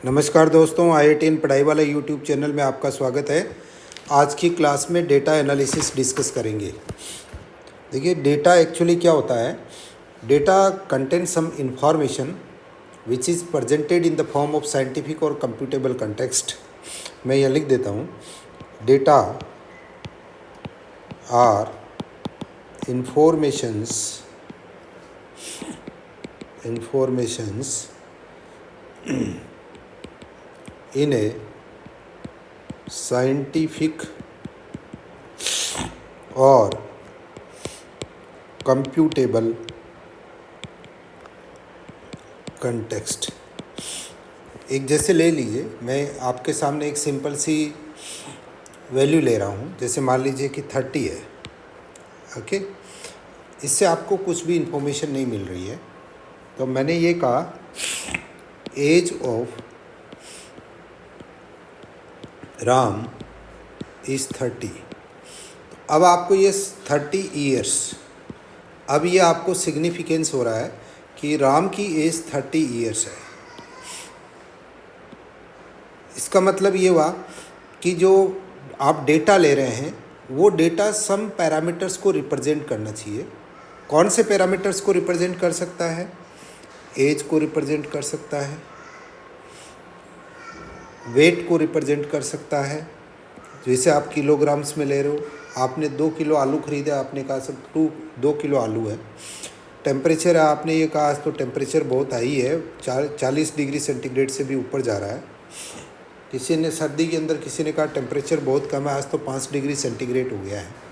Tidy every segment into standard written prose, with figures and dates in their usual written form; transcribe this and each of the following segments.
नमस्कार दोस्तों, IITN पढ़ाई वाला यूट्यूब चैनल में आपका स्वागत है। आज की क्लास में डेटा एनालिसिस डिस्कस करेंगे। देखिए, डेटा एक्चुअली क्या होता है। Data contain some information which is presented in the form of scientific और कंप्यूटेबल कंटेक्स्ट। मैं यह लिख देता हूँ, data are informations in a scientific or computable context। एक जैसे ले लीजिए, मैं आपके सामने एक सिंपल सी वैल्यू ले रहा हूँ। जैसे मान लीजिए कि 30 है, ओके। इससे आपको कुछ भी इंफॉर्मेशन नहीं मिल रही है, तो मैंने ये कहा एज ऑफ राम इज़ 30। अब आपको ये 30 ईयर्स, अब ये आपको सिग्निफिकेंस हो रहा है कि राम की एज 30 ईयर्स है। इसका मतलब ये हुआ कि जो आप डेटा ले रहे हैं वो डेटा सम पैरामीटर्स को रिप्रेजेंट करना चाहिए। कौन से पैरामीटर्स को रिप्रेजेंट कर सकता है? एज को रिप्रेजेंट कर सकता है, वेट को रिप्रेजेंट कर सकता है। जैसे आप किलोग्राम्स में ले रहे हो, आपने 2 किलो आलू खरीदा, आपने कहा सब 2 किलो आलू है। टेम्परेचर है, आपने ये कहा आज तो टेम्परेचर बहुत हाई है, 40 डिग्री सेंटीग्रेड से भी ऊपर जा रहा है। किसी ने सर्दी के अंदर किसी ने कहा टेम्परेचर बहुत कम है, आज तो 5 डिग्री सेंटीग्रेड हो गया है।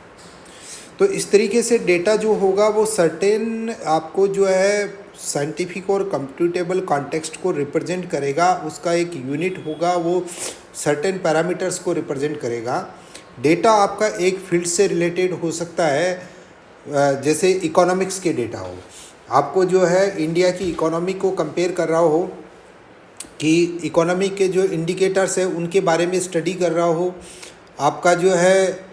तो इस तरीके से डेटा जो होगा वो सर्टेन आपको जो है साइंटिफिक और कंप्यूटेबल कॉन्टेक्स्ट को रिप्रेजेंट करेगा। उसका एक यूनिट होगा, वो सर्टेन पैरामीटर्स को रिप्रेजेंट करेगा। डेटा आपका एक फील्ड से रिलेटेड हो सकता है, जैसे इकोनॉमिक्स के डेटा हो। आपको जो है इंडिया की इकोनॉमी को कंपेयर कर रहा हो कि इकोनॉमी के जो इंडिकेटर्स है उनके बारे में स्टडी कर रहा हो। आपका जो है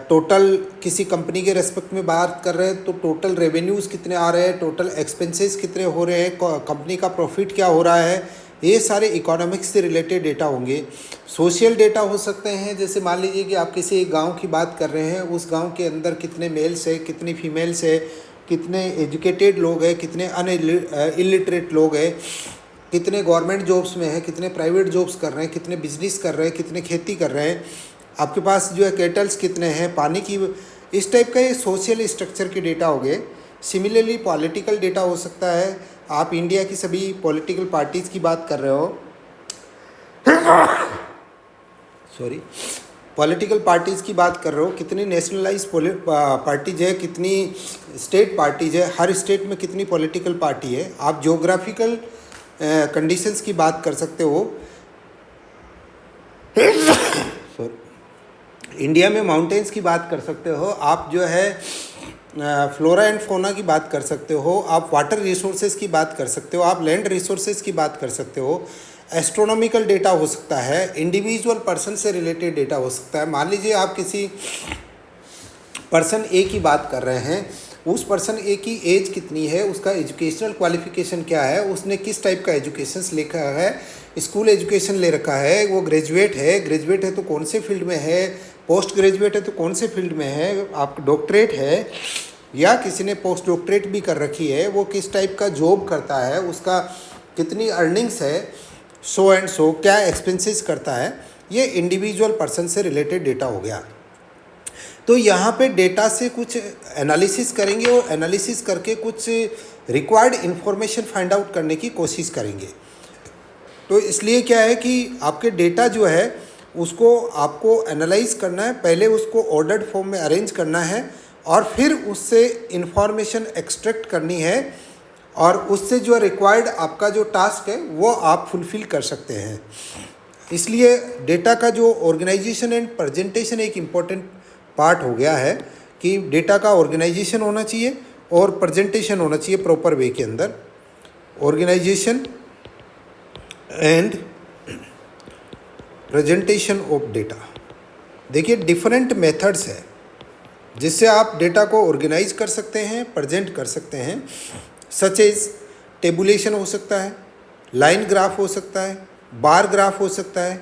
टोटल किसी कंपनी के रेस्पेक्ट में बात कर रहे हैं तो टोटल रेवेन्यूज़ कितने आ रहे हैं, टोटल एक्सपेंसेस कितने हो रहे हैं, कंपनी का प्रॉफिट क्या हो रहा है, ये सारे इकोनॉमिक्स से रिलेटेड डेटा होंगे। सोशल डेटा हो सकते हैं, जैसे मान लीजिए कि आप किसी एक गांव की बात कर रहे हैं, उस गांव के अंदर कितने मेल्स है, कितनी फीमेल्स है, कितने एजुकेटेड लोग हैं, कितने इलिटरेट लोग हैं, कितने गवर्नमेंट जॉब्स में हैं, कितने प्राइवेट जॉब्स कर रहे हैं, कितने बिजनेस कर रहे हैं, कितने खेती कर रहे हैं, आपके पास जो है कैटल्स कितने हैं, पानी की, इस टाइप का ये सोशल स्ट्रक्चर के डेटा हो गए। सिमिलरली पॉलिटिकल डेटा हो सकता है। आप इंडिया की सभी पॉलिटिकल पार्टीज़ की बात कर रहे हो, सॉरी, पॉलिटिकल पार्टीज़ की बात कर रहे हो, कितनी नेशनलाइज पार्टीज है, कितनी स्टेट पार्टीज है, हर स्टेट में कितनी पॉलिटिकल पार्टी है। आप जोग्राफिकल कंडीशंस की बात कर सकते हो। इंडिया में माउंटेन्स की बात कर सकते हो, आप जो है फ्लोरा एंड फौना की बात कर सकते हो, आप वाटर रिसोर्सेज की बात कर सकते हो, आप लैंड रिसोर्सेज की बात कर सकते हो। एस्ट्रोनॉमिकल डेटा हो सकता है, इंडिविजुअल पर्सन से रिलेटेड डेटा हो सकता है। मान लीजिए आप किसी पर्सन ए की बात कर रहे हैं, उस पर्सन ए की एज कितनी है, उसका एजुकेशनल क्वालिफिकेशन क्या है, उसने किस टाइप का एजुकेशन लेखा है, स्कूल एजुकेशन ले रखा है, वो ग्रेजुएट है तो कौन से फील्ड में है, पोस्ट ग्रेजुएट है तो कौन से फील्ड में है, आप डॉक्टरेट है या किसी ने पोस्ट डॉक्टरेट भी कर रखी है, वो किस टाइप का जॉब करता है, उसका कितनी अर्निंग्स है, सो एंड सो, क्या एक्सपेंसेस करता है। ये इंडिविजुअल पर्सन से रिलेटेड डेटा हो गया। तो यहाँ पे डेटा से कुछ एनालिसिस करेंगे और एनालिसिस करके कुछ रिक्वायर्ड इन्फॉर्मेशन फाइंड आउट करने की कोशिश करेंगे। तो इसलिए क्या है कि आपके डेटा जो है उसको आपको एनालाइज करना है, पहले उसको ऑर्डर्ड फॉर्म में अरेंज करना है और फिर उससे इन्फॉर्मेशन एक्सट्रैक्ट करनी है और उससे जो रिक्वायर्ड आपका जो टास्क है वो आप फुलफिल कर सकते हैं। इसलिए डेटा का जो ऑर्गेनाइजेशन एंड प्रेजेंटेशन एक इम्पॉर्टेंट पार्ट हो गया है कि डेटा का ऑर्गेनाइजेशन होना चाहिए और प्रेजेंटेशन होना चाहिए प्रॉपर वे के अंदर। Organisation and presentation of data, देखिए डिफरेंट मेथड्स है जिससे आप डेटा को ऑर्गेनाइज कर सकते हैं, प्रेजेंट कर सकते हैं। सच एज टेबुलेशन हो सकता है, लाइन ग्राफ हो सकता है, बार ग्राफ हो सकता है,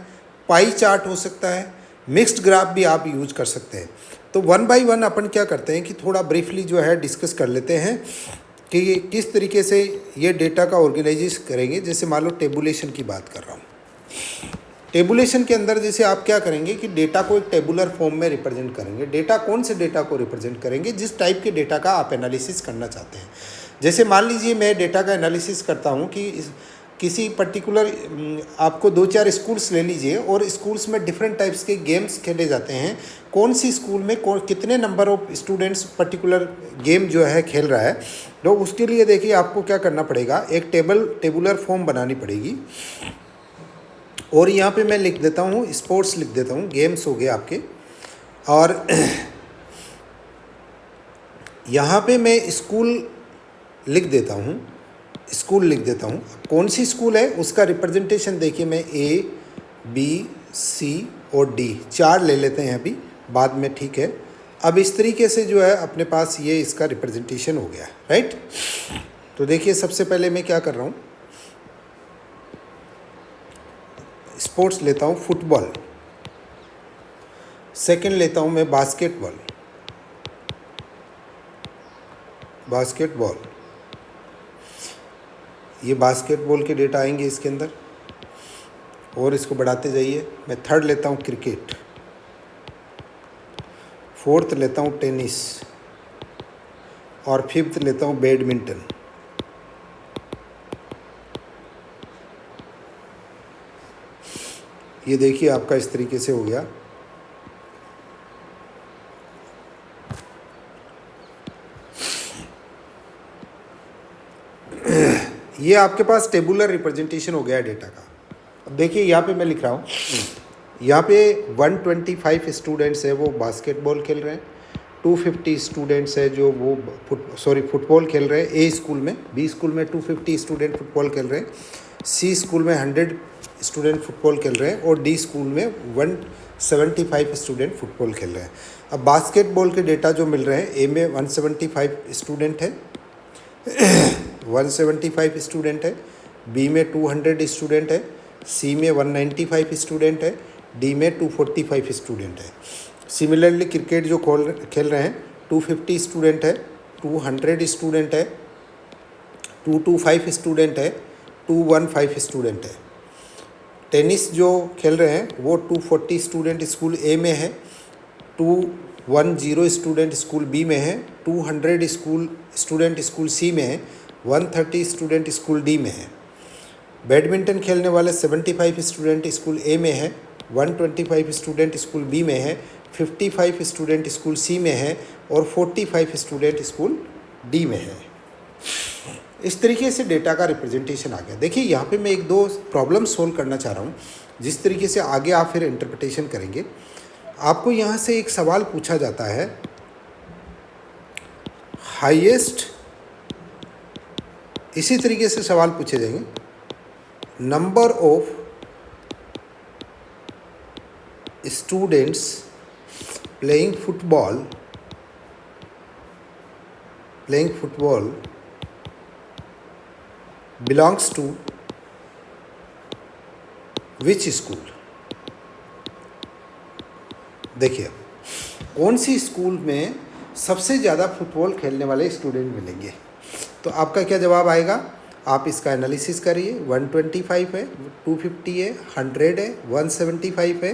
पाई चार्ट हो सकता है, मिक्स्ड ग्राफ भी आप यूज कर सकते हैं। तो वन बाय वन अपन क्या करते हैं कि थोड़ा ब्रीफली जो है डिस्कस कर लेते हैं कि ये किस तरीके से ये डेटा का ऑर्गेनाइज करेंगे। जैसे मान लो टेबुलेशन की बात कर रहा हूँ। टेबुलेशन के अंदर जैसे आप क्या करेंगे कि डेटा को एक टेबुलर फॉर्म में रिप्रेजेंट करेंगे। डेटा कौन से डेटा को रिप्रेजेंट करेंगे? जिस टाइप के डेटा का आप एनालिसिस करना चाहते हैं। जैसे मान लीजिए मैं डेटा का एनालिसिस करता हूँ कि किसी पर्टिकुलर आपको 2-4 स्कूल्स ले लीजिए और स्कूल्स में डिफरेंट टाइप्स के गेम्स खेले जाते हैं। कौन सी स्कूल में कितने number of students particular game जो है खेल रहा है, तो उसके लिए देखिए आपको क्या करना पड़ेगा, एक टेबुलर फॉर्म बनानी पड़ेगी। और यहाँ पे मैं लिख देता हूँ स्पोर्ट्स, लिख देता हूँ गेम्स हो गए आपके, और यहाँ पे मैं स्कूल लिख देता हूँ, स्कूल लिख देता हूँ। कौन सी स्कूल है उसका रिप्रेजेंटेशन देखिए, मैं A, B, C और D 4 ले लेते हैं अभी, बाद में, ठीक है। अब इस तरीके से जो है अपने पास ये इसका रिप्रेजेंटेशन हो गया, राइट। तो देखिए सबसे पहले मैं क्या कर रहा हूँ, स्पोर्ट्स लेता हूँ फुटबॉल, सेकंड लेता हूँ मैं बास्केटबॉल, ये बास्केटबॉल के डेटा आएंगे इसके अंदर, और इसको बढ़ाते जाइए। मैं थर्ड लेता हूँ क्रिकेट, फोर्थ लेता हूँ टेनिस, और फिफ्थ लेता हूँ बैडमिंटन। ये देखिए आपका इस तरीके से हो गया। ये आपके पास टेबुलर रिप्रेजेंटेशन हो गया है डेटा का। अब देखिए यहाँ पे मैं लिख रहा हूँ, यहाँ पे 125 स्टूडेंट्स है वो बास्केटबॉल खेल रहे हैं, 250 स्टूडेंट्स है जो वो फुटबॉल खेल रहे हैं ए स्कूल में, बी स्कूल में 250 स्टूडेंट फुटबॉल खेल रहे हैं, सी स्कूल में 100 स्टूडेंट फुटबॉल खेल रहे हैं, और डी स्कूल में 175 स्टूडेंट फुटबॉल खेल रहे हैं। अब बास्केटबॉल के डेटा जो मिल रहे हैं, ए में 175 स्टूडेंट है, 175 स्टूडेंट है, बी में 200 स्टूडेंट है, सी में 195 स्टूडेंट है, डी में 245 स्टूडेंट है। सिमिलरली क्रिकेट जो खेल रहे हैं 250 स्टूडेंट है, 200 स्टूडेंट है, 225 स्टूडेंट है, 215 स्टूडेंट है। टेनिस जो खेल रहे हैं वो 240 स्टूडेंट स्कूल ए में है, 210 स्टूडेंट स्कूल बी में है, 200 स्टूडेंट स्कूल सी में है, 130 स्टूडेंट स्कूल डी में है। बैडमिंटन खेलने वाले 75 स्टूडेंट स्कूल ए में है, 125 स्टूडेंट स्कूल बी में है, 55 स्टूडेंट स्कूल सी में है, और 45 स्टूडेंट स्कूल डी में है। इस तरीके से डेटा का रिप्रेजेंटेशन आ गया। देखिए यहाँ पे मैं 1-2 प्रॉब्लम सोल्व करना चाह रहा हूँ, जिस तरीके से आगे आप फिर इंटरप्रिटेशन करेंगे। आपको यहाँ से एक सवाल पूछा जाता है, हाईएस्ट, इसी तरीके से सवाल पूछे जाएंगे, number of students playing football belongs to which school। देखिए कौन सी स्कूल में सबसे ज़्यादा फुटबॉल खेलने वाले स्टूडेंट मिलेंगे, तो आपका क्या जवाब आएगा, आप इसका एनालिसिस करिए। 125 है, 250 है, 100 है, 175 है,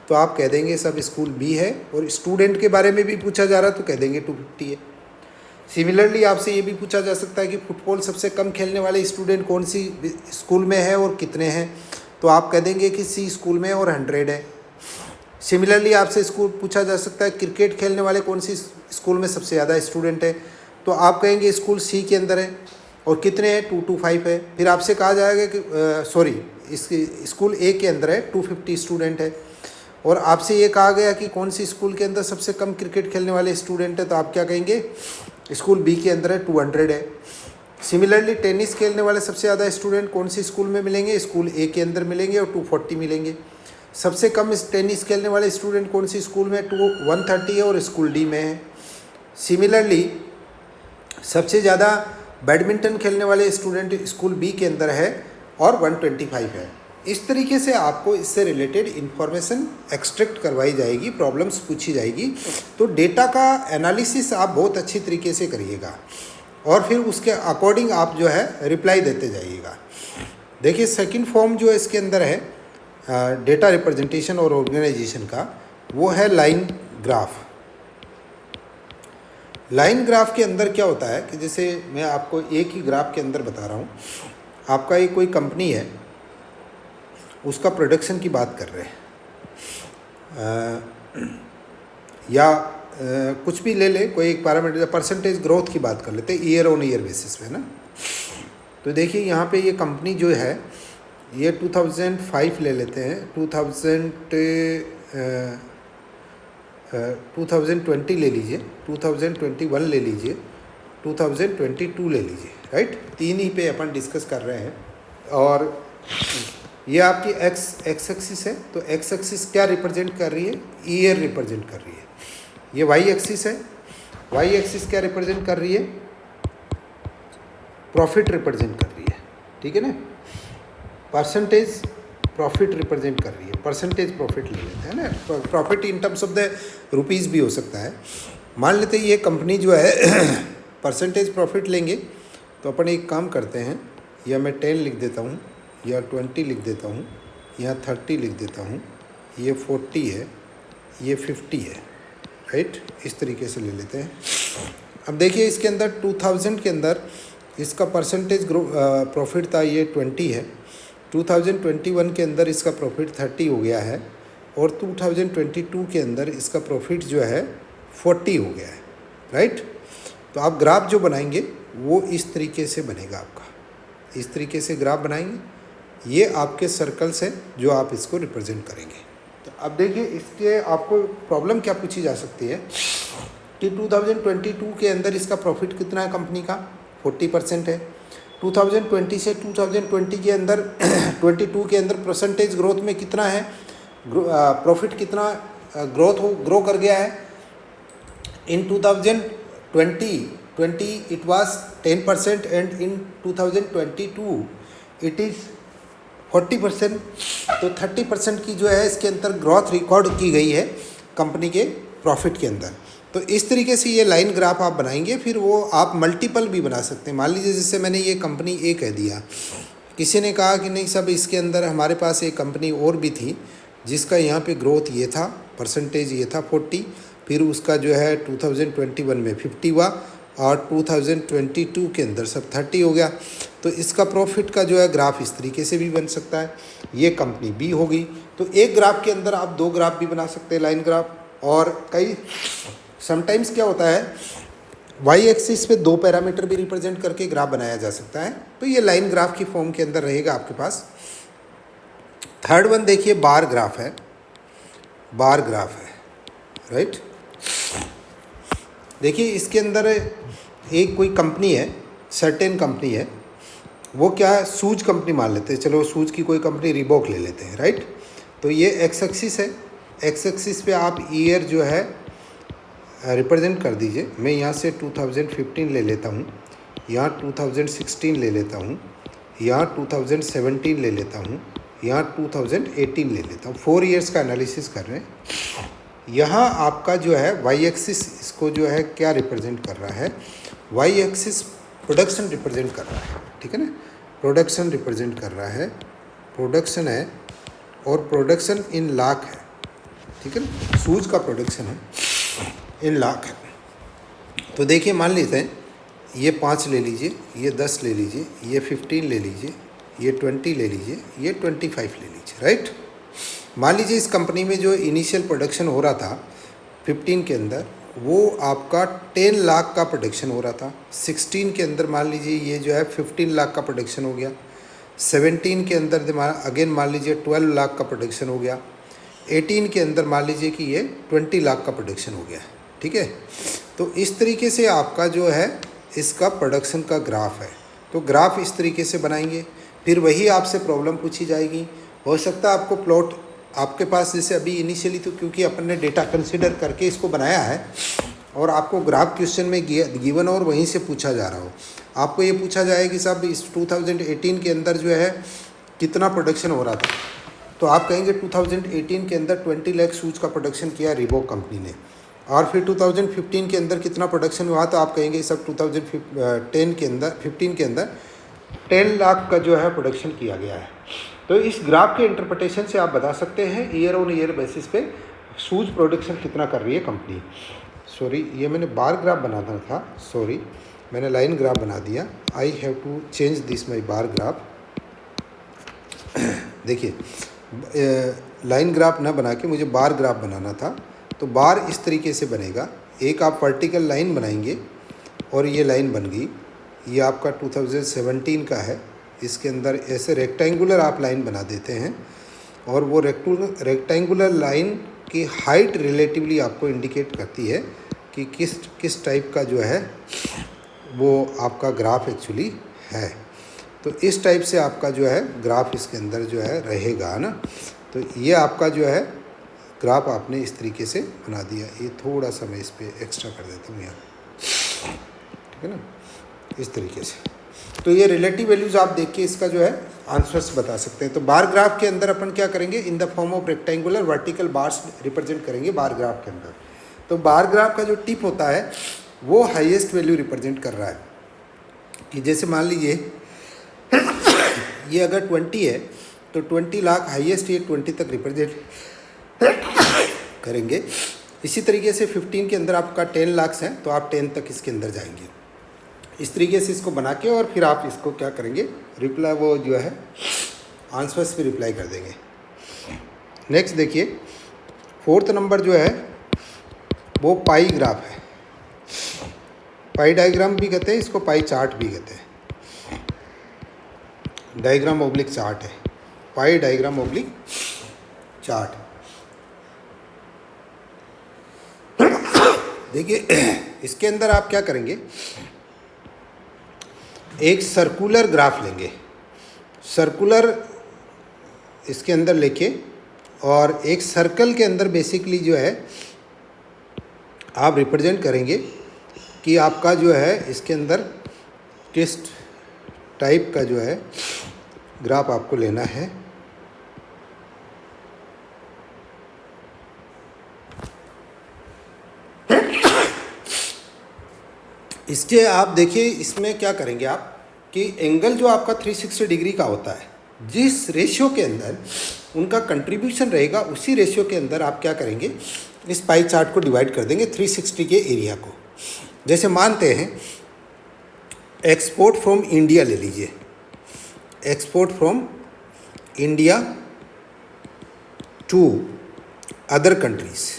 तो आप कह देंगे सब स्कूल बी है। और स्टूडेंट के बारे में भी पूछा जा रहा है तो कह देंगे 250 है। सिमिलरली आपसे ये भी पूछा जा सकता है कि फुटबॉल सबसे कम खेलने वाले स्टूडेंट कौन सी स्कूल में है और कितने हैं, तो आप कह देंगे कि सी स्कूल में और 100 है। सिमिलरली आपसे स्कूल पूछा जा सकता है क्रिकेट खेलने वाले कौन सी स्कूल में सबसे ज़्यादा स्टूडेंट है, तो आप कहेंगे स्कूल सी के अंदर है और कितने हैं, 225 है। फिर आपसे कहा जाएगा कि इसकी स्कूल ए के अंदर है 250 स्टूडेंट है, और आपसे ये कहा गया कि कौन सी स्कूल के अंदर सबसे कम क्रिकेट खेलने वाले स्टूडेंट है, तो आप क्या कहेंगे, स्कूल बी के अंदर है 200 है। सिमिलरली टेनिस खेलने वाले सबसे ज़्यादा स्टूडेंट कौन सी स्कूल में मिलेंगे, स्कूल ए के अंदर मिलेंगे और 240 मिलेंगे। सबसे कम टेनिस खेलने वाले स्टूडेंट कौन सी स्कूल में, 130 है और स्कूल डी में है। सिमिलरली सबसे ज़्यादा बैडमिंटन खेलने वाले स्टूडेंट स्कूल बी के अंदर है और 125 है। इस तरीके से आपको इससे रिलेटेड इन्फॉर्मेशन एक्सट्रैक्ट करवाई जाएगी, प्रॉब्लम्स पूछी जाएगी। तो डेटा का एनालिसिस आप बहुत अच्छी तरीके से करिएगा और फिर उसके अकॉर्डिंग आप जो है रिप्लाई देते जाइएगा। देखिए सेकंड फॉर्म जो इसके अंदर है डेटा रिप्रेजेंटेशन और ऑर्गेनाइजेशन का, वो है लाइन ग्राफ। लाइन ग्राफ के अंदर क्या होता है कि जैसे मैं आपको एक ही ग्राफ के अंदर बता रहा हूँ, आपका ये कोई कंपनी है, उसका प्रोडक्शन की बात कर रहे हैं या कुछ भी ले ले, कोई एक पैरामीटर परसेंटेज ग्रोथ की बात कर लेते हैं ईयर ऑन ईयर बेसिस पे ना। तो देखिए यहाँ पे ये कंपनी जो है ये 2005 ले लेते हैं, 2020 ले लीजिए, 2021 ले लीजिए, 2022 ले लीजिए, राइट। तीन ही पे अपन डिस्कस कर रहे हैं। और ये आपकी एक्स एक्सिस है, तो एक्स एक्सिस क्या रिप्रेजेंट कर रही है? ईयर रिप्रेजेंट कर रही है। ये वाई एक्सिस है, वाई एक्सिस क्या रिप्रेजेंट कर रही है? प्रॉफिट रिप्रेजेंट कर रही है, ठीक है ना। परसेंटेज प्रॉफिट रिप्रेजेंट कर रही है, परसेंटेज प्रॉफिट ले लेते हैं ना, profit in terms of the rupees भी हो सकता है। मान लेते हैं ये कंपनी जो है परसेंटेज प्रॉफिट लेंगे, तो अपन एक काम करते हैं, या मैं 10 लिख देता हूँ, या 20 लिख देता हूँ, या 30 लिख देता हूँ, ये 40 है, ये 50 है, राइट। इस तरीके से ले लेते हैं। अब देखिए इसके अंदर 2000 के अंदर इसका परसेंटेज प्रॉफिट था, ये 20 है। 2021 के अंदर इसका प्रॉफिट 30 हो गया है, और 2022 के अंदर इसका प्रॉफिट जो है 40 हो गया है, राइट। तो आप ग्राफ जो बनाएंगे वो इस तरीके से बनेगा आपका, इस तरीके से ग्राफ बनाएंगे। ये आपके सर्कल्स हैं जो आप इसको रिप्रेजेंट करेंगे। तो अब देखिए इसके आपको प्रॉब्लम क्या पूछी जा सकती है कि 2022 के अंदर इसका प्रॉफिट कितना है कंपनी का? 40% है। 2020 से 2020 के अंदर 22 के अंदर परसेंटेज ग्रोथ में कितना है? प्रॉफिट कितना ग्रो कर गया है? इन 2020 it was 10% and in 2022 it is 40%। तो 30% की जो है इसके अंदर ग्रोथ रिकॉर्ड की गई है कंपनी के प्रॉफिट के अंदर। तो इस तरीके से ये लाइन ग्राफ आप बनाएंगे, फिर वो आप मल्टीपल भी बना सकते हैं। मान लीजिए जैसे मैंने ये कंपनी ए कह दिया, किसी ने कहा कि नहीं सब इसके अंदर हमारे पास एक कंपनी और भी थी जिसका यहाँ पे ग्रोथ ये था, परसेंटेज ये था 40, फिर उसका जो है 2021 में 50 हुआ और 2022 के अंदर सब 30 हो गया। तो इसका प्रॉफिट का जो है ग्राफ इस तरीके से भी बन सकता है। ये कंपनी बी हो गई। तो एक ग्राफ के अंदर आप दो ग्राफ भी बना सकते हैं, लाइन ग्राफ। और कई समटाइम्स क्या होता है, वाई एक्सिस पे दो पैरामीटर भी रिप्रेजेंट करके ग्राफ बनाया जा सकता है। तो ये लाइन ग्राफ की फॉर्म के अंदर रहेगा आपके पास। थर्ड वन देखिए, बार ग्राफ है, बार ग्राफ है, राइट। देखिए इसके अंदर एक कोई कंपनी है, सर्टेन कंपनी है, वो क्या है, शूज कंपनी मान लेते हैं, चलो शूज की कोई कंपनी रिबॉक ले लेते हैं, राइट। तो ये एक्स एक्सिस है, एक्स एक्सिस पे आप ईयर जो है रिप्रेजेंट कर दीजिए। मैं यहाँ से 2015 ले लेता हूँ, यहाँ 2016 ले लेता हूँ, यहाँ 2017 ले लेता हूँ, यहाँ 2018 ले लेता हूँ। 4 ईयर्स का एनालिसिस कर रहे हैं। यहाँ आपका जो है वाई एक्सिस इसको जो है क्या रिप्रेजेंट कर रहा है, वाई एक्सिस प्रोडक्शन रिप्रेजेंट कर रहा है, ठीक है ना। प्रोडक्शन रिप्रेजेंट कर रहा है, प्रोडक्शन है, और प्रोडक्शन इन लाख है, ठीक है ना। शूज का प्रोडक्शन है इन लाख है। तो देखिए मान लेते हैं ये 5 ले लीजिए, ये 10 ले लीजिए, ये 15 ले लीजिए, ये 20 ले लीजिए, ये 25 ले लीजिए, राइट। मान लीजिए इस कंपनी में जो इनिशियल प्रोडक्शन हो रहा था 15 के अंदर, वो आपका 10 लाख का प्रोडक्शन हो रहा था। 16 के अंदर मान लीजिए ये जो है 15 लाख का प्रोडक्शन हो गया। 17 के अंदर अगेन मान लीजिए 12 लाख का प्रोडक्शन हो गया। 18 के अंदर मान लीजिए कि ये 20 लाख का प्रोडक्शन हो गया, ठीक है। तो इस तरीके से आपका जो है इसका प्रोडक्शन का ग्राफ है। तो ग्राफ इस तरीके से बनाएंगे, फिर वही आपसे प्रॉब्लम पूछी जाएगी। हो सकता है आपको प्लॉट आपके पास, जैसे अभी इनिशियली तो क्योंकि अपन ने डेटा कंसिडर करके इसको बनाया है, और आपको ग्राफ क्वेश्चन में गिवन और वहीं से पूछा जा रहा हो, आपको ये पूछा जाए कि साहब इस 2018 के अंदर जो है कितना प्रोडक्शन हो रहा था, तो आप कहेंगे 2018 के अंदर 20 लाख शूज़ का प्रोडक्शन किया रीबॉक कंपनी ने, और फिर 2015 के अंदर कितना प्रोडक्शन हुआ, तो आप कहेंगे सब 2010 के अंदर 15 के अंदर 10 लाख का जो है प्रोडक्शन किया गया है। तो इस ग्राफ के इंटरप्रिटेशन से आप बता सकते हैं ईयर ऑन ईयर बेसिस पे शूज़ प्रोडक्शन कितना कर रही है कंपनी। सॉरी, ये मैंने बार ग्राफ बनाना था, सॉरी मैंने लाइन ग्राफ बना दिया। I have to change this my bar graph. देखिए, लाइन ग्राफ ना बना के मुझे बार ग्राफ बनाना था, तो बार इस तरीके से बनेगा। एक आप वर्टिकल लाइन बनाएंगे और ये लाइन बन गई, ये आपका 2017 का है। इसके अंदर ऐसे रेक्टेंगुलर आप लाइन बना देते हैं, और वो रेक्टेंगुलर लाइन की हाइट रिलेटिवली आपको इंडिकेट करती है कि किस टाइप का जो है वो आपका ग्राफ एक्चुअली है। तो इस टाइप से आपका जो है ग्राफ इसके अंदर जो है रहेगा ना। तो ये आपका जो है ग्राफ आपने इस तरीके से बना दिया। ये थोड़ा सा मैं इस पर एक्स्ट्रा कर देता हूँ यहाँ, ठीक है ना, इस तरीके से। तो ये रिलेटिव वैल्यूज़ आप देख के इसका जो है आंसर्स बता सकते हैं। तो बार ग्राफ के अंदर अपन क्या करेंगे, इन the form of rectangular vertical bars represent करेंगे बार ग्राफ के अंदर। तो बार ग्राफ का जो टिप होता है वो हाईएस्ट वैल्यू रिप्रेजेंट कर रहा है, कि जैसे मान लीजिए ये अगर 20 है तो 20 लाख हाईएस्ट ये 20 तक रिप्रेजेंट करेंगे। इसी तरीके से 15 के अंदर आपका 10 लाख है तो आप 10 तक इसके अंदर जाएंगे। इस तरीके से इसको बना के और फिर आप इसको क्या करेंगे, रिप्लाई वो जो है आंसर्स पे रिप्लाई कर देंगे। नेक्स्ट देखिए, 4th नंबर जो है वो पाई ग्राफ है। पाई डायग्राम भी कहते हैं इसको, पाई चार्ट भी कहते हैं। डायग्राम ओब्लिक चार्ट है, पाई डायग्राम ओब्लिक चार्ट। देखिए, इसके अंदर आप क्या करेंगे, एक सर्कुलर ग्राफ लेंगे, सर्कुलर इसके अंदर लेके, और एक सर्कल के अंदर बेसिकली जो है आप रिप्रेजेंट करेंगे कि आपका जो है इसके अंदर किस टाइप का जो है ग्राफ आपको लेना है। इसके आप देखिए, इसमें क्या करेंगे आप कि एंगल जो आपका 360 डिग्री का होता है, जिस रेशियो के अंदर उनका कंट्रीब्यूशन रहेगा उसी रेशियो के अंदर आप क्या करेंगे, इस पाई चार्ट को डिवाइड कर देंगे 360 के एरिया को। जैसे मानते हैं एक्सपोर्ट फ्रॉम इंडिया ले लीजिए, export from India to other countries,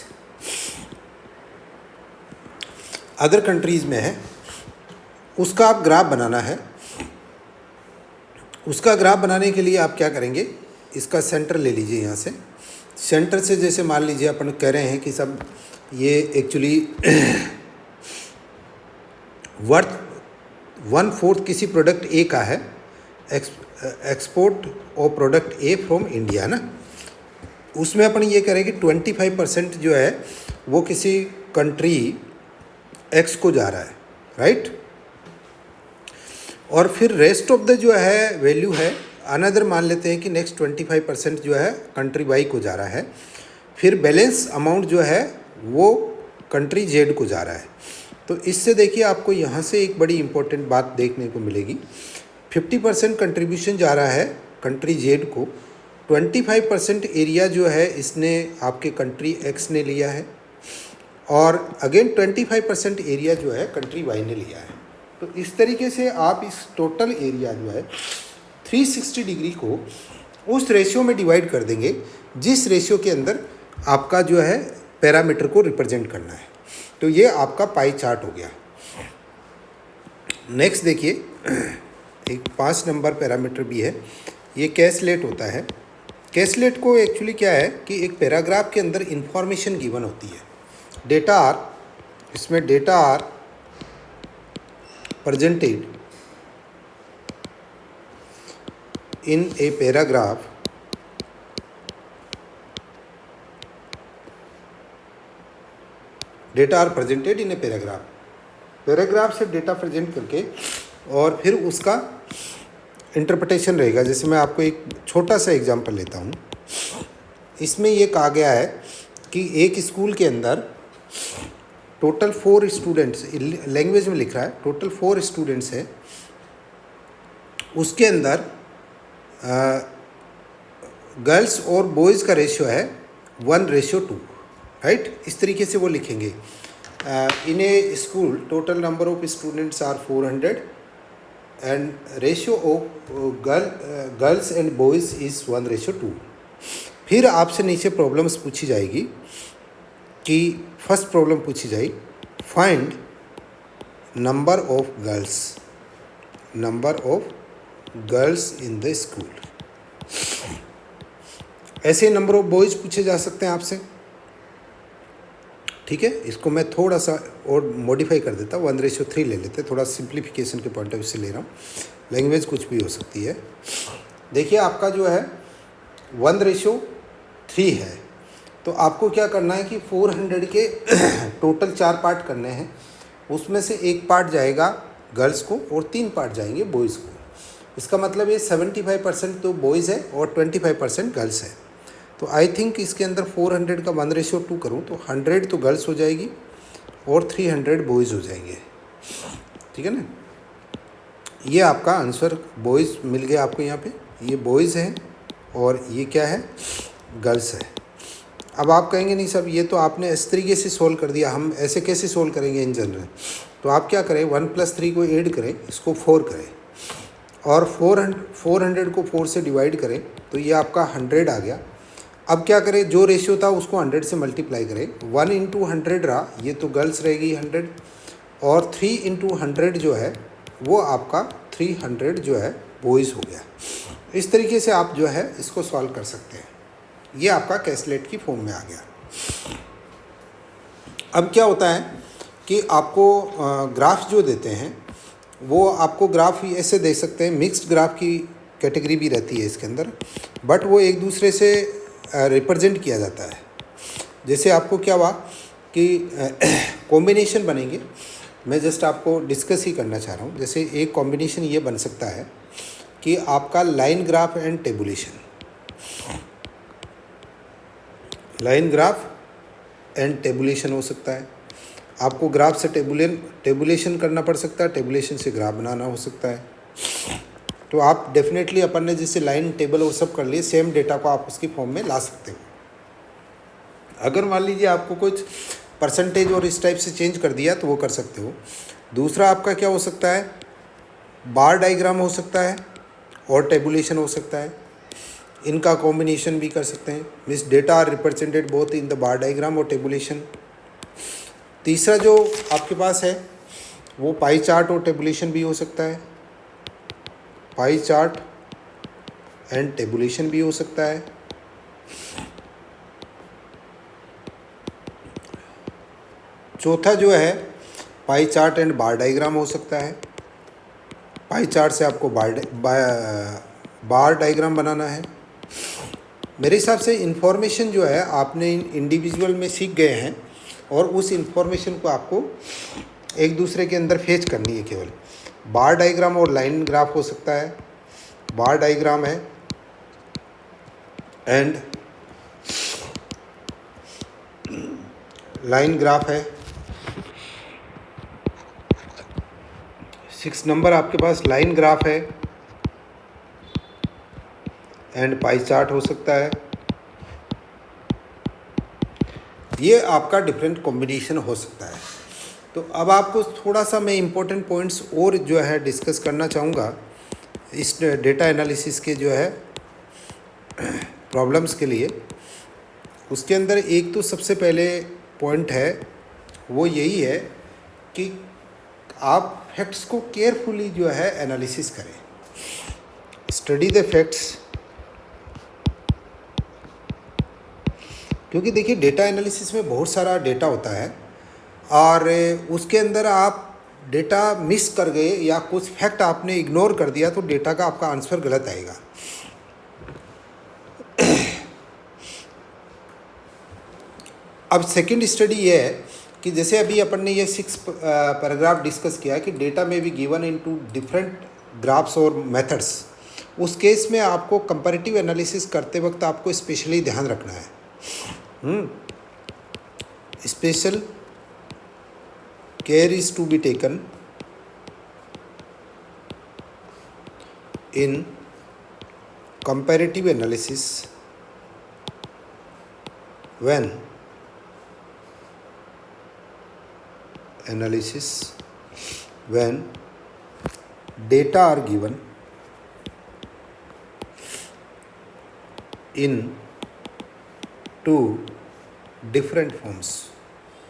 other countries में है, उसका आप ग्राफ बनाना है। उसका ग्राफ बनाने के लिए आप क्या करेंगे, इसका सेंटर ले लीजिए यहाँ से। सेंटर से जैसे मान लीजिए अपन कह रहे हैं कि सब ये एक्चुअली 1/4 किसी प्रोडक्ट ए का है, एक्सपोर्ट और प्रोडक्ट ए फ्रॉम इंडिया ना, उसमें अपन ये करें कि 25% जो है वो किसी कंट्री एक्स को जा रहा है, राइट। और फिर रेस्ट ऑफ द जो है वैल्यू है अनदर, मान लेते हैं कि नेक्स्ट 25% जो है कंट्री वाई को जा रहा है। फिर बैलेंस अमाउंट जो है वो कंट्री जेड को जा रहा है। तो इससे देखिए आपको यहाँ से एक बड़ी इंपॉर्टेंट बात देखने को मिलेगी। 50% कंट्रीब्यूशन जा रहा है कंट्री जेड को, 25% एरिया जो है इसने आपके कंट्री एक्स ने लिया है, और अगेन 25% एरिया जो है कंट्री वाई ने लिया है। तो इस तरीके से आप इस टोटल एरिया जो है 360 डिग्री को उस रेशियो में डिवाइड कर देंगे जिस रेशियो के अंदर आपका जो है पैरामीटर को रिप्रेजेंट करना है। तो ये आपका पाई चार्ट हो गया। नेक्स्ट देखिए, एक 5 नंबर पैरामीटर भी है, ये कैसलेट होता है। कैसलेट को एक्चुअली क्या है कि एक पैराग्राफ के अंदर इंफॉर्मेशन गिवन होती है, डेटा आर, इसमें data are presented in a paragraph data are presented in a paragraph, paragraph से डेटा प्रेजेंट करके और फिर उसका इंटरप्रिटेशन रहेगा। जैसे मैं आपको एक छोटा सा एग्जांपल लेता हूँ। इसमें ये कहा गया है कि एक स्कूल के अंदर टोटल 4 स्टूडेंट्स, लैंग्वेज में लिख रहा है, टोटल 4 स्टूडेंट्स हैं। उसके अंदर गर्ल्स और बॉयज़ का रेशियो है 1:2, राइट। इस तरीके से वो लिखेंगे। In a school total number of students are 400 and ratio of girls and boys is 1:2। फिर आपसे नीचे प्रॉब्लम्स पूछी जाएगी कि फर्स्ट प्रॉब्लम पूछी जाएगी, find number of girls in the school. ऐसे नंबर ऑफ बॉयज़ पूछे जा सकते हैं आपसे, ठीक है। इसको मैं थोड़ा सा और मॉडिफाई कर देता हूँ, 1:3 ले लेते, थोड़ा सिंप्लीफिकेशन के पॉइंट ऑफ व्यू से ले रहा हूँ। लैंग्वेज कुछ भी हो सकती है। देखिए आपका जो है 1:3 है, तो आपको क्या करना है कि 400 के टोटल 4 पार्ट करने हैं। उसमें से एक पार्ट जाएगा गर्ल्स को और 3 पार्ट जाएंगे बॉयज़ को। इसका मतलब ये 75% तो बॉयज़ है और 25% गर्ल्स है। तो आई थिंक इसके अंदर 400 का 1:2 करूँ तो 100 तो गर्ल्स हो जाएगी और 300 बॉयज़ हो जाएंगे, ठीक है ना। ये आपका आंसर बॉयज़ मिल गया आपको यहाँ पे। ये बॉयज़ हैं और ये क्या है, गर्ल्स है। अब आप कहेंगे नहीं सर ये तो आपने इस तरीके से सोल्व कर दिया, हम ऐसे कैसे सोल्व करेंगे इन जनरल। तो आप क्या करें, 1+3 को ऐड करें, इसको 4 करें और 400 को 4 से डिवाइड करें तो ये आपका 100 आ गया। अब क्या करें, जो रेशियो था उसको 100 से मल्टीप्लाई करें। 1 × 100 रहा, ये तो गर्ल्स रहेगी 100, और 3 × 100 जो है वो आपका 300 जो है बॉयज़ हो गया। इस तरीके से आप जो है इसको सॉल्व कर सकते हैं। ये आपका कैसलेट की फॉर्म में आ गया। अब क्या होता है कि आपको ग्राफ जो देते हैं वो आपको ग्राफ ऐसे दे सकते हैं, मिक्स्ड ग्राफ की कैटेगरी भी रहती है इसके अंदर, बट वो एक दूसरे से रिप्रेजेंट किया जाता है। जैसे आपको क्या हुआ कि कॉम्बिनेशन बनेंगे, मैं जस्ट आपको डिस्कस ही करना चाह रहा हूँ। जैसे एक कॉम्बिनेशन ये बन सकता है कि आपका line graph and tabulation, line graph and tabulation हो सकता है। आपको ग्राफ से टेबुलेशन करना पड़ सकता है, टेबुलेशन से ग्राफ बनाना हो सकता है। तो आप डेफिनेटली अपन ने जैसे लाइन टेबल वो सब कर लिए, सेम डेटा को आप उसकी फॉर्म में ला सकते हो। अगर मान लीजिए आपको कुछ परसेंटेज और इस टाइप से चेंज कर दिया तो वो कर सकते हो। दूसरा आपका क्या हो सकता है, बार डायग्राम हो सकता है और टेबुलेशन हो सकता है। इनका कॉम्बिनेशन भी कर सकते हैं, means data are represented both in the bar diagram और टेबुलेशन। तीसरा जो आपके पास है वो पाई चार्ट और टेबुलेशन भी हो सकता है, पाई चार्ट एंड टेबुलेशन भी हो सकता है। चौथा जो है pie chart and bar diagram हो सकता है। पाई चार्ट से आपको बार डायग्राम बनाना है। मेरे हिसाब से इन्फॉर्मेशन जो है आपने इंडिविजुअल में सीख गए हैं और उस इन्फॉर्मेशन को आपको एक दूसरे के अंदर फेच करनी है केवल। बार डायग्राम और लाइन ग्राफ हो सकता है, बार डायग्राम है एंड लाइन ग्राफ है। 6 नंबर आपके पास लाइन ग्राफ है एंड पाई चार्ट हो सकता है। ये आपका डिफरेंट कॉम्बिनेशन हो सकता है। तो अब आपको थोड़ा सा मैं इम्पोर्टेंट पॉइंट्स और जो है डिस्कस करना चाहूँगा इस डेटा एनालिसिस के जो है प्रॉब्लम्स के लिए। उसके अंदर एक तो सबसे पहले पॉइंट है वो यही है कि आप फैक्ट्स को केयरफुली जो है एनालिसिस करें, स्टडी द फैक्ट्स। क्योंकि देखिए डेटा एनालिसिस में बहुत सारा डेटा होता है और उसके अंदर आप डेटा मिस कर गए या कुछ फैक्ट आपने इग्नोर कर दिया तो डेटा का आपका आंसर गलत आएगा। अब सेकंड स्टडी ये है कि जैसे अभी अपन ने ये 6 पैराग्राफ डिस्कस किया कि डेटा में भी गिवन इनटू डिफरेंट ग्राफ्स और मेथड्स। उस केस में आपको कंपैरेटिव एनालिसिस करते वक्त आपको स्पेशली ध्यान रखना है, special care is to be taken in comparative analysis when data are given in two different forms,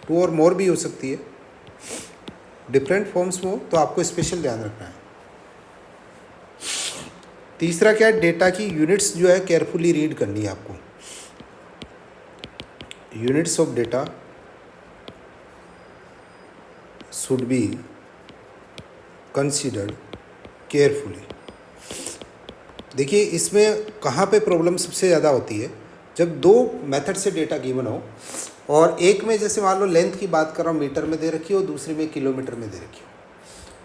two और मोर भी हो सकती है, डिफरेंट फॉर्म्स में हो तो आपको स्पेशल ध्यान रखना है। तीसरा क्या है, डेटा की यूनिट्स जो है केयरफुली रीड करनी है आपको। Units of data should be considered carefully. देखिए इसमें कहाँ पे प्रॉब्लम सबसे ज़्यादा होती है, जब दो मेथड से डेटा गिवन हो और एक में जैसे मान लो लेंथ की बात कर रहा हूँ मीटर में दे रखी हो, दूसरे में किलोमीटर में दे रखी हो,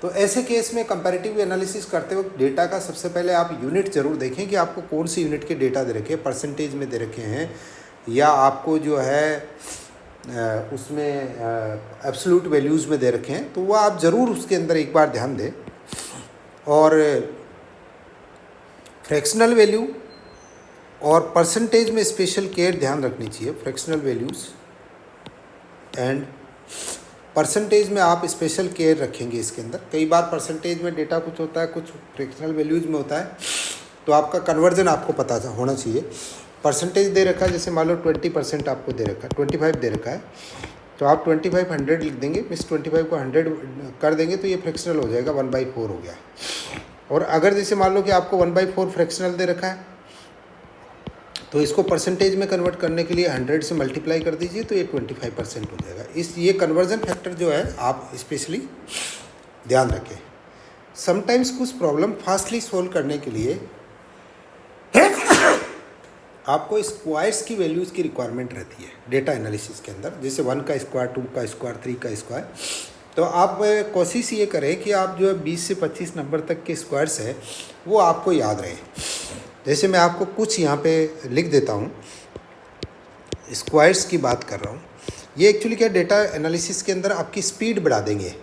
तो ऐसे केस में कंपैरेटिव एनालिसिस करते वक्त डेटा का सबसे पहले आप यूनिट जरूर देखें कि आपको कौन सी यूनिट के डेटा दे रखे हैं, परसेंटेज में दे रखे हैं या आपको जो है उसमें एब्सोल्यूट वैल्यूज़ में दे रखे हैं, तो वो आप ज़रूर उसके अंदर एक बार ध्यान दें। और फ्रैक्शनल वैल्यू और परसेंटेज में स्पेशल केयर ध्यान रखनी चाहिए। फ्रैक्शनल वैल्यूज़ एंड परसेंटेज में आप स्पेशल केयर रखेंगे इसके अंदर। कई बार परसेंटेज में डेटा कुछ होता है, कुछ फ्रैक्शनल वैल्यूज़ में होता है, तो आपका कन्वर्जन आपको पता होना चाहिए। परसेंटेज दे रखा है, जैसे मान लो 20% आपको दे रखा है, 25 दे रखा है, तो आप 25 100 लिख देंगे, मिस 25 को 100 कर देंगे तो ये फ्रैक्शनल हो जाएगा, 1/4 हो गया। और अगर जैसे मान लो कि आपको 1/4 फ्रैक्शनल दे रखा है, तो इसको परसेंटेज में कन्वर्ट करने के लिए 100 से मल्टीप्लाई कर दीजिए तो ये 25% हो जाएगा। ये कन्वर्जन फैक्टर जो है आप स्पेशली ध्यान रखें। समटाइम्स कुछ प्रॉब्लम फास्टली सोल्व करने के लिए आपको स्क्वायर्स की वैल्यूज़ की रिक्वायरमेंट रहती है डेटा एनालिसिस के अंदर, जैसे 1 का स्क्वायर, 2 का स्क्वायर, 3 का स्क्वायर। तो आप कोशिश ये करें कि आप जो है 20 से 25 नंबर तक के स्क्वायर्स है वो आपको याद रहे। जैसे मैं आपको कुछ यहाँ पे लिख देता हूँ, स्क्वायर्स की बात कर रहा हूँ। ये एक्चुअली क्या डेटा एनालिसिस के अंदर आपकी स्पीड बढ़ा देंगे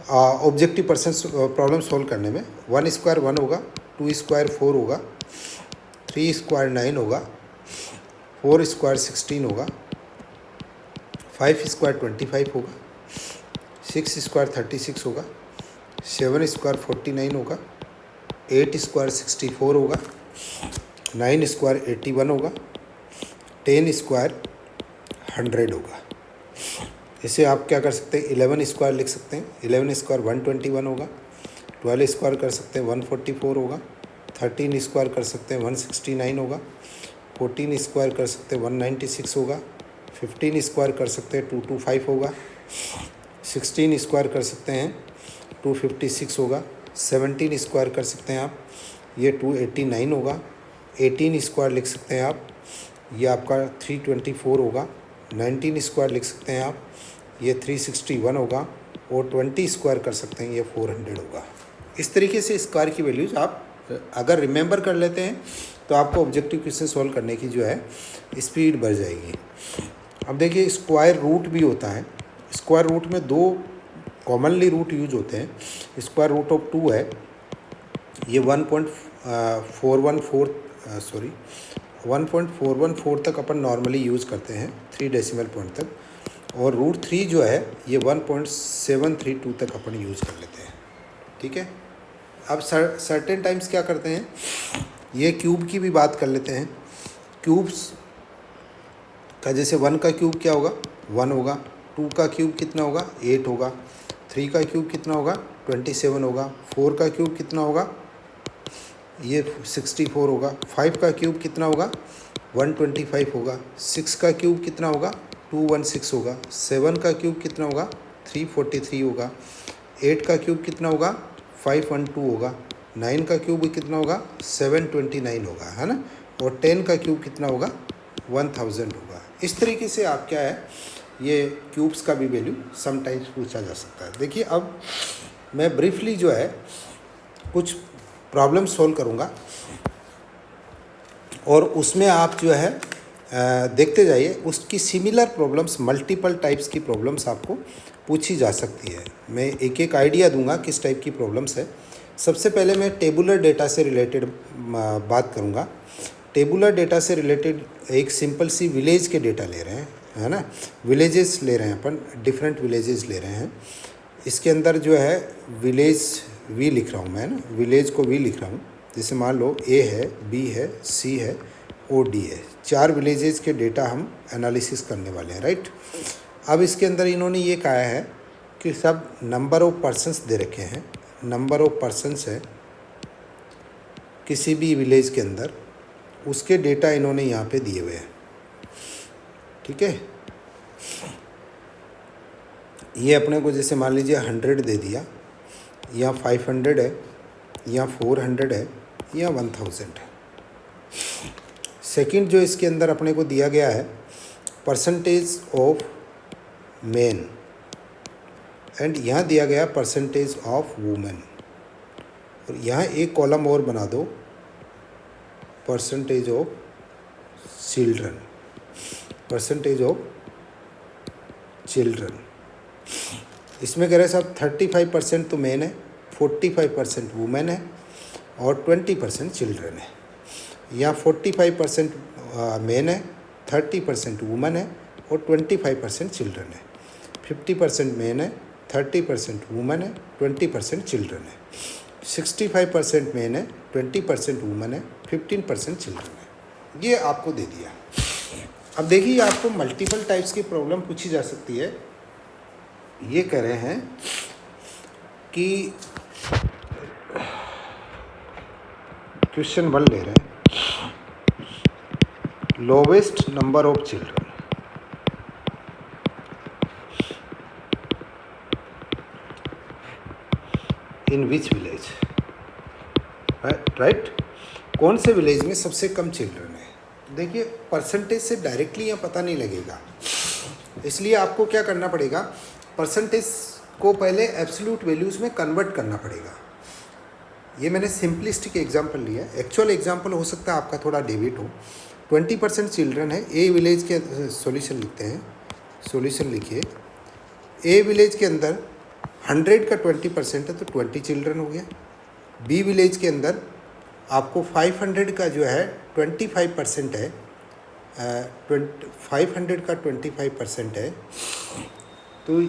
ऑब्जेक्टिव प्रॉब्लम सॉल्व करने में। 1 स्क्वायर 1 होगा, 2 स्क्वायर 4 होगा, 3 स्क्वायर 9 होगा, 4 स्क्वायर 16 होगा, 5 स्क्वायर 25 होगा, 6 स्क्वायर 36 होगा, 7 स्क्वायर 49 होगा, 8 स्क्वायर 64 होगा, 9 स्क्वायर 81 होगा, 10 स्क्वायर 100 होगा। इसे आप क्या कर सकते हैं, 11 स्क्वायर लिख सकते हैं, 11 स्क्वायर 121 होगा, 12 स्क्वायर कर सकते हैं 144 होगा, 13 स्क्वायर कर सकते हैं 169 होगा, 14 स्क्वायर कर सकते हैं 196 होगा, 15 स्क्वायर कर सकते हैं 225 होगा, 16 स्क्वायर कर सकते हैं 256 होगा, 17 स्क्वायर कर सकते हैं आप, ये 289 होगा, 18 स्क्वायर लिख सकते हैं आप, ये आपका 324 होगा, 19 स्क्वायर लिख सकते हैं आप, ये 361 होगा, और 20 स्क्वायर कर सकते हैं, ये 400 होगा। इस तरीके से स्क्वायर की वैल्यूज़ आप अगर रिमेंबर कर लेते हैं तो आपको ऑब्जेक्टिव क्वेश्चन सॉल्व करने की जो है स्पीड बढ़ जाएगी। अब देखिए स्क्वायर रूट भी होता है। स्क्वायर रूट में दो कॉमनली रूट यूज होते हैं। स्क्वायर रूट ऑफ 2 है, ये 1.414 तक अपन नॉर्मली यूज़ करते हैं, 3 डेसिमल पॉइंट तक, और रूट 3 जो है ये 1.732 तक अपन यूज़ कर लेते हैं। ठीक है, अब सर्टेन टाइम्स क्या करते हैं, ये क्यूब की भी बात कर लेते हैं। क्यूब्स का जैसे 1 का क्यूब क्या होगा, 1 होगा, 2 का क्यूब कितना होगा, 8 होगा, 3 का क्यूब कितना होगा, 27 होगा, 4 का क्यूब कितना होगा, ये 64 होगा, 5 का क्यूब कितना होगा, 125 होगा, 6 का क्यूब कितना होगा, 216 होगा, 7 का क्यूब कितना होगा, 343 होगा, 8 का क्यूब कितना होगा, 512 होगा, 9 का क्यूब कितना होगा, 729 होगा, है ना, और 10 का क्यूब कितना होगा, 1000 होगा। इस तरीके से आप क्या है, ये क्यूब्स का भी वैल्यू समटाइम्स पूछा जा सकता है। देखिए अब मैं ब्रीफली जो है कुछ प्रॉब्लम सॉल्व करूँगा और उसमें आप जो है देखते जाइए, उसकी सिमिलर प्रॉब्लम्स, मल्टीपल टाइप्स की प्रॉब्लम्स आपको पूछी जा सकती है। मैं एक एक आइडिया दूंगा किस टाइप की प्रॉब्लम्स है। सबसे पहले मैं टेबुलर डेटा से रिलेटेड बात करूंगा। टेबुलर डेटा से रिलेटेड एक सिंपल सी विलेज के डेटा ले रहे हैं, है ना, विलेजेस ले रहे हैं अपन, डिफरेंट विलेजेस ले रहे हैं। इसके अंदर जो है विलेज वी लिख रहा हूँ मैं, ना, विलेज को वी लिख रहा हूँ। जैसे मान लो ए है, बी है, सी है, ओ डी है, 4 विलेजेस के डेटा हम एनालिसिस करने वाले हैं, राइट। अब इसके अंदर इन्होंने ये कहा है कि सब नंबर ऑफ पर्सन्स दे रखे हैं, नंबर ऑफ पर्सन्स है किसी भी विलेज के अंदर, उसके डेटा इन्होंने यहाँ पे दिए हुए हैं, ठीक है। ये अपने को जैसे मान लीजिए 100 दे दिया, या 500 है, या 400 है, या 1000 है। सेकंड जो इसके अंदर अपने को दिया गया है, परसेंटेज ऑफ मेन, एंड यहाँ दिया गया परसेंटेज ऑफ वुमेन। और यहाँ एक कॉलम और बना दो, percentage of children, percentage of children. इसमें कह रहे हैं साहब 35% तो मेन है, 45% वुमेन है, और 20% चिल्ड्रन है। यहाँ 45% मेन है, 30% वुमेन है, और 25% चिल्ड्रन है। 50% मेन है, 30% वुमेन है, 20% चिल्ड्रन है। 65% मेन है, 20% वुमेन है, 15% चिल्ड्रन है। ये आपको दे दिया। अब देखिए, आपको मल्टीपल टाइप्स की प्रॉब्लम पूछी जा सकती है। ये कह रहे हैं कि क्वेश्चन 1 ले रहे हैं, lowest number of children in which village, right. कौन से विलेज में सबसे कम चिल्ड्रन है। देखिए, परसेंटेज से डायरेक्टली यहाँ पता नहीं लगेगा, इसलिए आपको क्या करना पड़ेगा, परसेंटेज को पहले एब्सोल्यूट वैल्यूज़ में कन्वर्ट करना पड़ेगा। ये मैंने सिंपलिस्टिक एग्जांपल लिया है, एक्चुअल एग्जांपल हो सकता है आपका थोड़ा डेविड हो। 20% चिल्ड्रन है ए विलेज के, सॉल्यूशन लिखते हैं, सॉल्यूशन लिखिए। ए विलेज के अंदर 100 का 20% है तो 20 चिल्ड्रन हो गया। बी विलेज के अंदर आपको 500 का जो है 25% है, 500 का 25% है, तो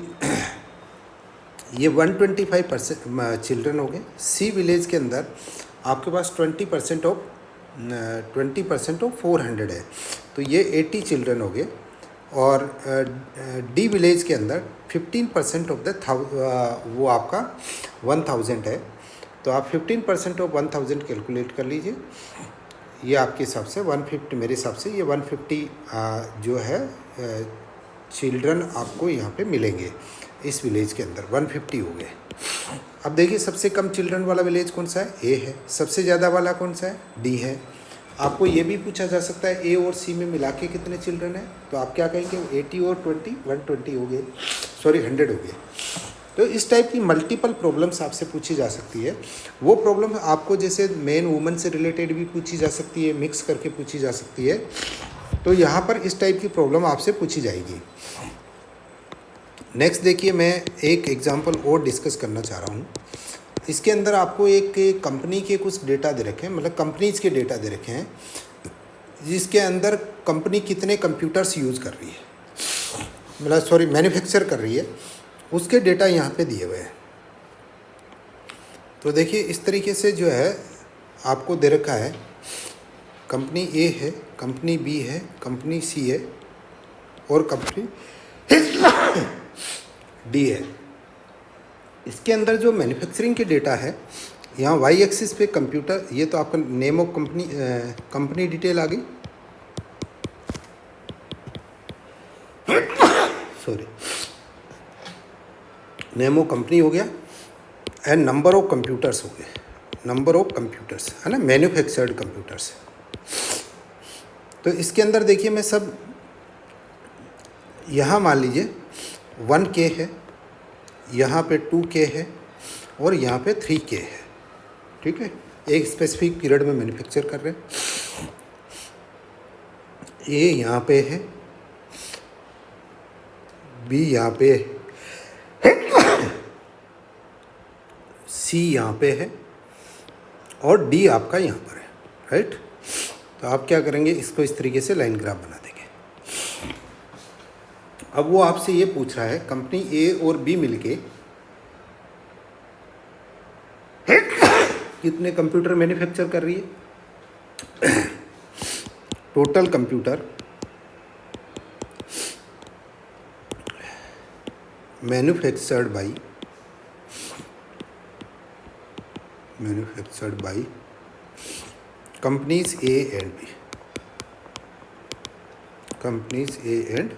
ये 125% चिल्ड्रन हो गए। सी विलेज के अंदर आपके पास 20% ऑफ 400 है, तो ये 80 चिल्ड्रन हो गए। और डी विलेज के अंदर 15% ऑफ द वो आपका 1000 है, तो आप 15% ऑफ 1000 कैलकुलेट कर लीजिए। ये आपके हिसाब से 150, मेरे हिसाब से ये 150 जो है चिल्ड्रन आपको यहाँ पे मिलेंगे इस विलेज के अंदर। 150 हो गए। अब देखिए, सबसे कम चिल्ड्रन वाला विलेज कौन सा है, ए है। सबसे ज़्यादा वाला कौन सा है, डी है। आपको ये भी पूछा जा सकता है ए और सी में मिला के कितने चिल्ड्रन है, तो आप क्या कहेंगे, 80 और 20 120 हो गए, सॉरी 100 हो गए। तो इस टाइप की मल्टीपल प्रॉब्लम्स आपसे पूछी जा सकती है। वो प्रॉब्लम आपको जैसे मेन वुमन से रिलेटेड भी पूछी जा सकती है, मिक्स करके पूछी जा सकती है। तो यहाँ पर इस टाइप की प्रॉब्लम आपसे पूछी जाएगी। नेक्स्ट देखिए, मैं एक एग्जांपल और डिस्कस करना चाह रहा हूँ। इसके अंदर आपको एक कंपनी के कुछ डेटा दे रखे हैं, मतलब कंपनीज के डेटा दे रखे हैं, जिसके अंदर कंपनी कितने कंप्यूटर्स यूज़ कर रही है, मतलब सॉरी मैन्युफैक्चर कर रही है, उसके डेटा यहाँ पे दिए हुए हैं। तो देखिए, इस तरीके से जो है आपको दे रखा है, कंपनी ए है, कंपनी बी है, कंपनी सी है, और कंपनी डी है। इसके अंदर जो मैन्युफैक्चरिंग के डेटा है, यहाँ वाई एक्सिस पे कंप्यूटर, ये तो आपका name of company, company detail आ गई, सॉरी नेम ऑफ कंपनी हो गया, एंड नंबर ऑफ कंप्यूटर्स हो गए, नंबर ऑफ कंप्यूटर्स है ना, मैन्युफैक्चर्ड कंप्यूटर्स। तो इसके अंदर देखिए, मैं सब यहाँ मान लीजिए 1K है, यहाँ पे 2K है, और यहाँ पे 3K है, ठीक है। एक स्पेसिफिक पीरियड में मैन्युफैक्चर कर रहे हैं। ए यहाँ पे है, बी यहाँ पे है, सी यहाँ पे है और डी आपका यहाँ पर है, राइट। तो आप क्या करेंगे, इसको इस तरीके से लाइन ग्राफ बना देंगे। अब वो आपसे ये पूछ रहा है कंपनी ए और बी मिलके कितने कंप्यूटर मैन्युफैक्चर कर रही है। Total computer manufactured by companies A and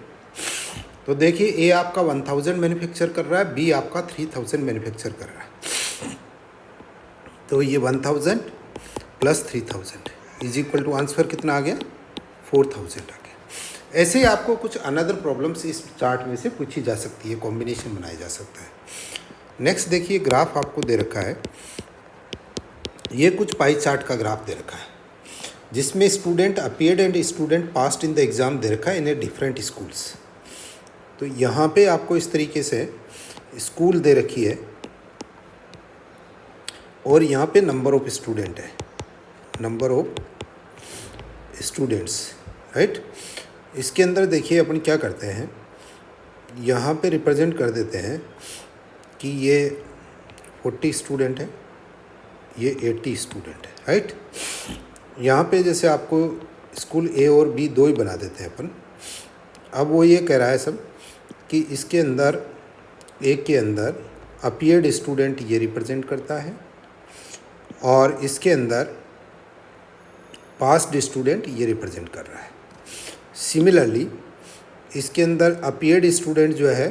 तो देखिए ए आपका 1000 मैन्युफैक्चर कर रहा है, बी आपका 3000 मैन्युफैक्चर कर रहा है। तो ये 1000 plus 3000 is equal to answer कितना आ गया, 4000 आ गया। ऐसे ही आपको कुछ अनदर प्रॉब्लम्स इस चार्ट में से पूछी जा सकती है, कॉम्बिनेशन बनाया जा सकता है। नेक्स्ट देखिए ग्राफ आपको दे रखा है, ये कुछ पाई चार्ट का ग्राफ दे रखा है जिसमें student appeared and student passed in the exam दे रखा है इन ए डिफरेंट स्कूल्स। तो यहाँ पे आपको इस तरीके से स्कूल दे रखी है और यहाँ पे नंबर ऑफ स्टूडेंट है, नंबर ऑफ स्टूडेंट्स, राइट। इसके अंदर देखिए अपन क्या करते हैं, यहाँ पे रिप्रेजेंट कर देते हैं कि ये 40 स्टूडेंट है, ये 80 स्टूडेंट है, राइट। यहाँ पे जैसे आपको स्कूल ए और बी दो ही बना देते हैं अपन। अब वो ये कह रहा है सब कि इसके अंदर ए के अंदर अपीयर्ड स्टूडेंट ये रिप्रेजेंट करता है और इसके अंदर पास्ड स्टूडेंट ये रिप्रेजेंट कर रहा है। सिमिलरली इसके अंदर अपीयर्ड स्टूडेंट जो है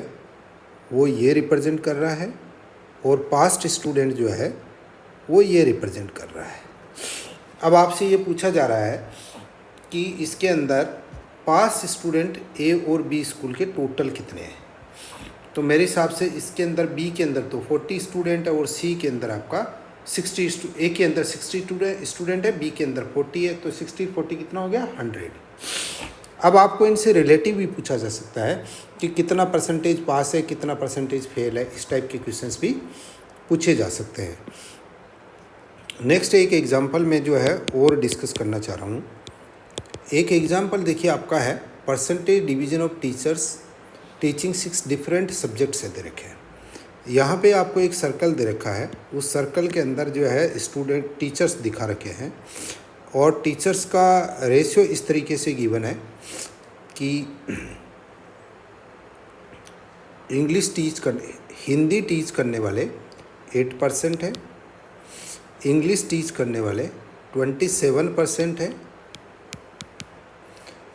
वो ये रिप्रेजेंट कर रहा है और पास्ट स्टूडेंट जो है वो ये रिप्रेजेंट कर रहा है। अब आपसे ये पूछा जा रहा है कि इसके अंदर पास स्टूडेंट ए और बी स्कूल के टोटल कितने हैं। तो मेरे हिसाब से इसके अंदर बी के अंदर तो 40 स्टूडेंट है और सी के अंदर आपका 60, ए के अंदर 60 स्टूडेंट है, बी के अंदर 40 है, तो 60-40 कितना हो गया, 100। अब आपको इनसे रिलेटिव भी पूछा जा सकता है कि कितना परसेंटेज पास है, कितना परसेंटेज फेल है, इस टाइप के क्वेश्चंस भी पूछे जा सकते हैं। नेक्स्ट एक एग्जांपल में जो है और डिस्कस करना चाह रहा हूँ। एक एग्जांपल देखिए आपका है percentage division of teachers teaching 6 different subjects से दे रखे हैं। यहाँ पे आपको एक सर्कल दे रखा है, उस सर्कल के अंदर जो है स्टूडेंट टीचर्स दिखा रखे हैं और टीचर्स का रेशियो इस तरीके से गिवन है कि हिंदी टीच करने वाले 8% है, इंग्लिश टीच करने वाले 27% है,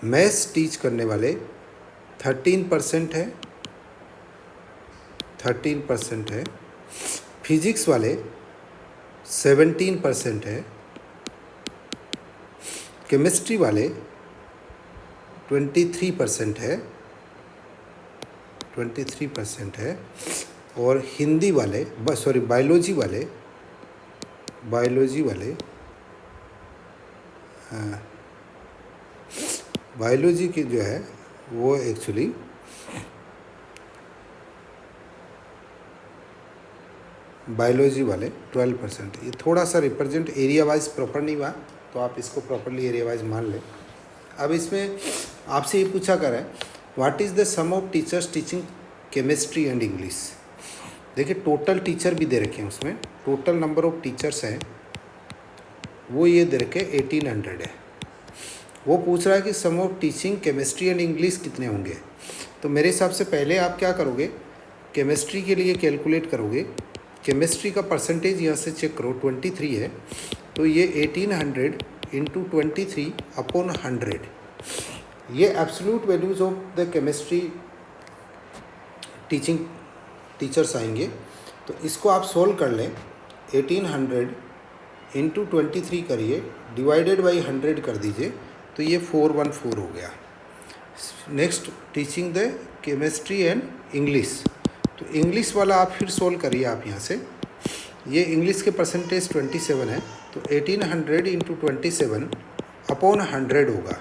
मैथ्स टीच करने वाले 13% है, फिजिक्स वाले 17% है, केमिस्ट्री वाले 23% है और हिंदी वाले बायोलॉजी की जो है वो एक्चुअली बायोलॉजी वाले 12%। ये थोड़ा सा रिप्रेजेंट एरिया वाइज प्रॉपर नहीं हुआ, तो आप इसको प्रॉपरली एरिया वाइज मान लें। अब इसमें आपसे ये पूछा कर रहा है what is the sum of teachers teaching chemistry and English. देखिए टोटल टीचर भी दे रखे हैं, उसमें टोटल नंबर ऑफ टीचर्स हैं वो ये दे रखे 1800 है। वो पूछ रहा है कि sum of teaching chemistry and English कितने होंगे। तो मेरे हिसाब से पहले आप क्या करोगे, केमिस्ट्री के लिए कैलकुलेट करोगे। केमिस्ट्री का परसेंटेज यहाँ से चेक करो 23 है, तो ये 1800 इंटू 23 अपॉन 100, ये absolute values of the chemistry teaching teachers आएंगे। तो इसको आप सोल्व कर लें, 1800 इंटू 23 करिए, डिवाइडेड बाई 100 कर दीजिए, तो ये 414 हो गया। Next teaching the chemistry and English, तो इंग्लिश वाला आप फिर सोल्व करिए। आप यहाँ से ये इंग्लिश के परसेंटेज 27 है, तो तो 1800 इंटू 27 अपॉन 100 होगा,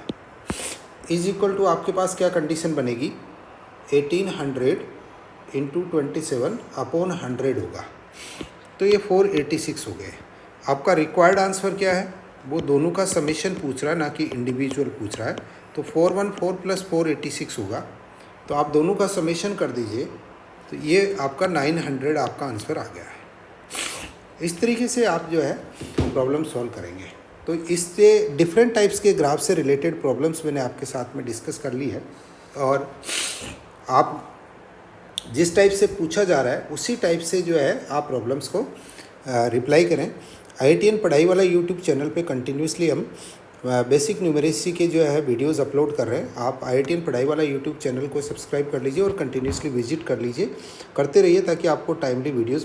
इज इक्वल टू आपके पास क्या कंडीशन बनेगी, 1800 इंटू 27 अपॉन 100 होगा। तो ये 486 हो गए। आपका रिक्वायर्ड आंसर क्या है, वो दोनों का समेशन पूछ रहा है, ना कि इंडिविजुअल पूछ रहा है। तो 414 प्लस 486 होगा, तो आप दोनों का समेशन कर दीजिए, तो ये आपका 900 आपका आंसर आ गया है। इस तरीके से आप जो है प्रॉब्लम सॉल्व करेंगे। तो इससे डिफरेंट टाइप्स के ग्राफ से रिलेटेड प्रॉब्लम्स मैंने आपके साथ में डिस्कस कर ली है, और आप जिस टाइप से पूछा जा रहा है उसी टाइप से जो है आप प्रॉब्लम्स को रिप्लाई करें। IITN पढ़ाई वाला यूट्यूब चैनल पे कंटिन्यूसली हम बेसिक न्यूमेरेसी के जो है वीडियोस अपलोड कर रहे हैं। आप IITN पढ़ाई वाला यूट्यूब चैनल को सब्सक्राइब कर लीजिए और कंटिन्यूसली विजिट कर लीजिए, करते रहिए, ताकि आपको टाइमली वीडियोस